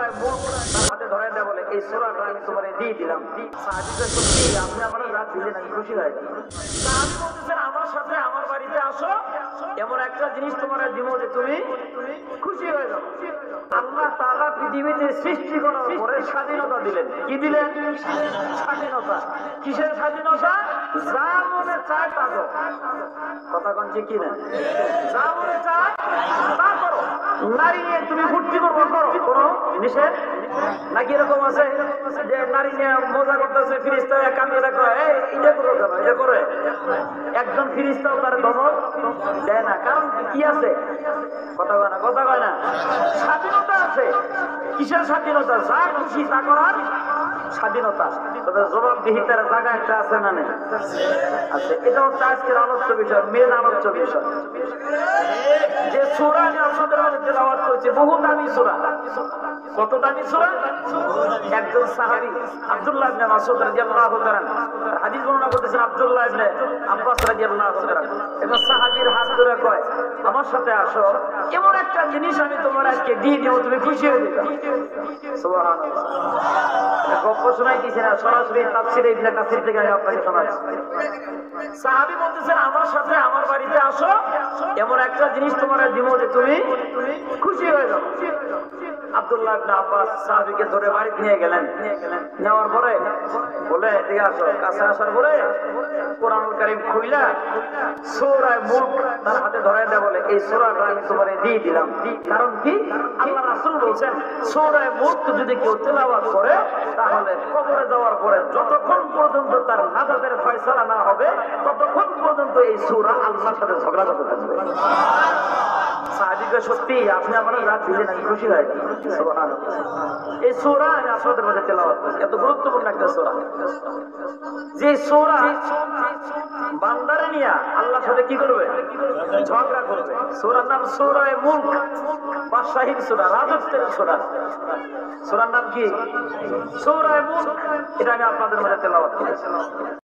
সূরায়ে মুলক তার হাতে ধরায় দেয়া বলে এই সূরাটা আমি তোমারে দিয়ে দিলাম। সাহাবীরা সত্যি আপনি আমার রাত দিলেন, আমি খুশি হয়ে গেলাম। সাহাবী বলতেছেন আমার সাথে আমার বাড়িতে আসো, এমন একটা জিনিস তোমারে দিব যে তুমি খুশি হয়ে যাও। আল্লাহ তাআলা পৃথিবীতে সৃষ্টি করার পরে স্বাধীনতা দিলেন। কি দিলেন? স্বাধীনতা। কিসের স্বাধীনতা? যা মনে চায় তা করো। কথা কোন ঠিক কি না? যা মনে চায় তা করো। নারী নিয়ে তুমি ফুর্তি করবো, করো, কোনো নিষেধ নাকি? এরকম আছে যে নারী নিয়ে মজা করতেছে, ফিরিস্তা কামিয়ে রাখো, এটা করো কেন, এটা করে একজন ফিরিস্তাও তার ধমক দেয় না। কারণ কি আছে? কথা কয় না, কথা কয় না। স্বাধীনতা আছে। কিসের স্বাধীনতা? যা খুশি তা করার স্বাধীনতা। তবে জবাবদিহিতার জায়গা একটা আছে না নেই? আছে। এটা হচ্ছে আজকের আলোচ্য বিষয়, মেন আলোচ্য বিষয়। যে সূরা আমি আপনাদের মধ্যে তেলাওয়াত করেছি, বহু দামি সূরা। কত দামি সূরা? একজন সাহাবী আব্দুল্লাহ ইবনে মাসউদ রাদিয়াল্লাহু তাআলা হাদিস বর্ণনা করতেছেন, আব্দুল্লাহ ইবনে আব্বাস রাদিয়াল্লাহু তাআলা এবং সাহাবীর হাত ধরে কয় আমার সাথে আসো, এমন একটা জিনিস আমি তোমার আজকে দিয়ে দেব, তুমি খুশি হয়ে যাবে। সুবহানাল্লাহ। গল্প শোনাইতেছি না, সরাসরি তাফসীরে ইবনে কাসির থেকে আমি আপনাকে শোনাচ্ছি। সাহাবী বলতেছেন আমার সাথে আমার বাড়িতে আসো, এমন একটা জিনিস তোমার দিব যে তুমি খুশি হয়ে যাও। আব্দুল্লাহ ইবনে আব্বাস সাহাবীকে ধরে বাড়িতে নিয়ে গেলেন। নেওয়ার পরে বলে এদিকে আসো। কাছে আসার পরে কোরআনুল কারীম খুইলা সূরা মুলক তার হাতে ধরায় দেয়া বলে এই সূরাটা আমি তোমারে দিয়ে দিলাম। কারণ কি? আল্লাহ রাসূল বলেছেন সূরা মুলক যদি কেউ তেলাওয়াত করে তাহলে কবরে যাওয়ার পরে যতক্ষণ পর্যন্ত তার নাজাতের ফয়সালা না হবে ততক্ষণ পর্যন্ত এই সূরা আল্লাহর সাথে ঝগড়া করতে থাকবে। সাহাবীকে সত্যি আপনি আমার রাত দিলেন, আমি খুশি হয়ে গেলাম। সুবহানাল্লাহ। এই সূরা আমি আপনাদের মধ্যে তেলাওয়াত করছি। এত গুরুত্বপূর্ণ একটা সূরা, যে সূরা বান্দারে নিয়ে আল্লাহর সাথে কি করবে? ঝগড়া করবে। সূরার নাম সূরায়ে মুলক, বাদশাহীর সূরা, রাজত্বের সূরা। সূরার নাম কি? সূরায়ে মুলক। এটা আমি আপনাদের মধ্যে তেলাওয়াত করেছি।